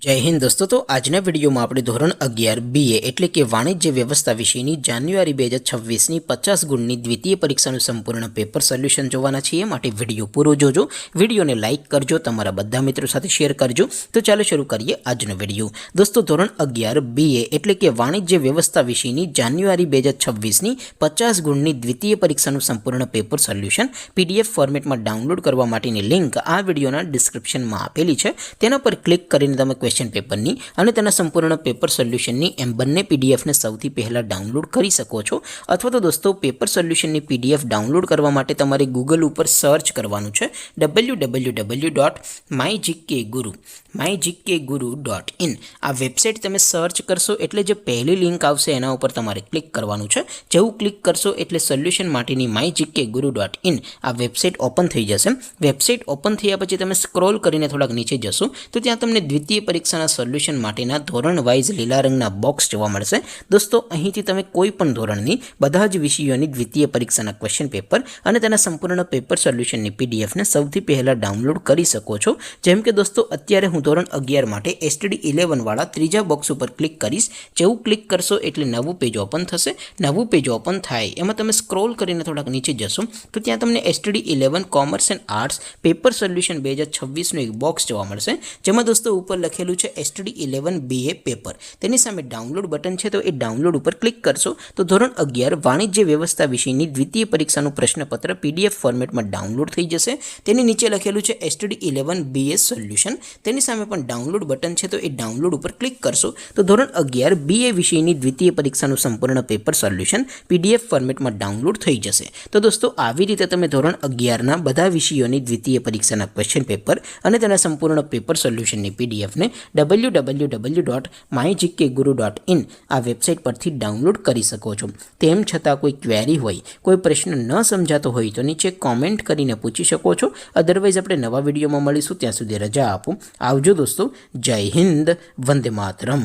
जय हिंद दोस्तों। तो आजना वीडियो में આપણે ધોરણ 11 BA એટલે કે વાણિજ્ય વ્યવસ્થા વિષયની જાન્યુઆરી 2026ની 50 ગુણની દ્વિતીય પરીક્ષાનું સંપૂર્ણ પેપર સોલ્યુશન જોવાના છીએ। માટે વિડિયો પૂરો જોજો, વિડિયોને લાઈક કરજો, તમારા બધા મિત્રો સાથે શેર કરજો। તો ચાલો શરૂ કરીએ આજનો વિડિયો। દોસ્તો ધોરણ 11 BA એટલે કે વાણિજ્ય વ્યવસ્થા વિષયની જાન્યુઆરી 2026ની 50 ગુણની દ્વિતીય પરીક્ષાનું સંપૂર્ણ પેપર સોલ્યુશન PDF ફોર્મેટમાં ડાઉનલોડ કરવા માટેની લિંક આ વિડિયોના ડિસ્ક્રિપ્શનમાં આપેલી છે। તેના પર ક્લિક કરીને તમે क्वेश्चन पेपरनी અને તેના સંપૂર્ણ પેપર સોલ્યુશનની એમ બંને પીડીએફને સૌથી પહેલા ડાઉનલોડ કરી શકો છો। અથવા તો દોસ્તો પેપર સોલ્યુશનની પીડીએફ ડાઉનલોડ કરવા માટે તમારે ગૂગલ ઉપર સર્ચ કરવાનું છે www.mygkguru.in। આ વેબસાઇટ તમે સર્ચ કરશો એટલે જે પહેલી લિંક આવશે એના ઉપર તમારે ક્લિક કરવાનું છે। જેવું ક્લિક કરશો એટલે સોલ્યુશન માટેની mygkguru.in આ વેબસાઇટ ઓપન થઈ જશે। વેબસાઇટ ઓપન થયા પછી તમે સ્ક્રોલ કરીને થોડાક નીચે જશો તો ત્યાં તમને દ્વિતીય પરીક્ષાના સોલ્યુશન માટેના ધોરણ વાઇઝ લીલા રંગના બોક્સ જોવા મળશે। દોસ્તો અહીંથી તમે કોઈ પણ ધોરણની બધા જ વિષયોની દ્વિતીય પરીક્ષાના ક્વેશ્ચન પેપર અને તેના સંપૂર્ણ પેપર સોલ્યુશનની પીડીએફને સૌથી પહેલા ડાઉનલોડ કરી શકો છો। જેમ કે દોસ્તો અત્યારે હું ધોરણ 11 માટે STD 11 વાળા ત્રીજા બોક્સ ઉપર ક્લિક કરીશ। જેવું ક્લિક કરશો એટલે નવું પેજ ઓપન થશે। નવું પેજ ઓપન થાય એમાં તમે સ્ક્રોલ કરીને થોડાક નીચે જશો તો ત્યાં તમને STD 11 commerce and arts paper solution 2026નું એક બોક્સ જોવા મળશે। જેમાં દોસ્તો ઉપર લખેલું છે STD 11 BA પેપર। તેની સામે ડાઉનલોડ બટન છે તો એ ડાઉનલોડ ઉપર ક્લિક કરશો તો ધોરણ 11 વાણિજ્ય વ્યવસ્થા વિષયની દ્વિતીય પરીક્ષાનું પ્રશ્નપત્ર PDF ફોર્મેટમાં ડાઉનલોડ થઈ જશે। તેની નીચે લખેલું છે STD 11 BA સોલ્યુશન। તેની સામે પણ ડાઉનલોડ બટન છે તો એ ડાઉનલોડ ઉપર ક્લિક કરશો તો ધોરણ 11 BA વિષયની દ્વિતીય પરીક્ષાનું સંપૂર્ણ પેપર સોલ્યુશન PDF ફોર્મેટમાં ડાઉનલોડ થઈ જશે। તો દોસ્તો આવી રીતે તમે ધોરણ 11ના બધા વિષયોની દ્વિતીય પરીક્ષાના ક્વેશ્ચન પેપર અને તેના સંપૂર્ણ પેપર સોલ્યુશનની PDF ને www.mygkguru.in આ વેબસાઇટ પરથી ડાઉનલોડ કરી શકો છો। તેમ છતાં કોઈ ક્વેરી હોય, કોઈ પ્રશ્ન ન સમજાતો હોય તો નીચે કોમેન્ટ કરીને પૂછી શકો છો। અધરવાઇઝ આપણે નવા વિડીયોમાં મળીશું, ત્યાં સુધી રજા આપો। આવજો દોસ્તો। જય હિન્દ, વંદે માતરમ।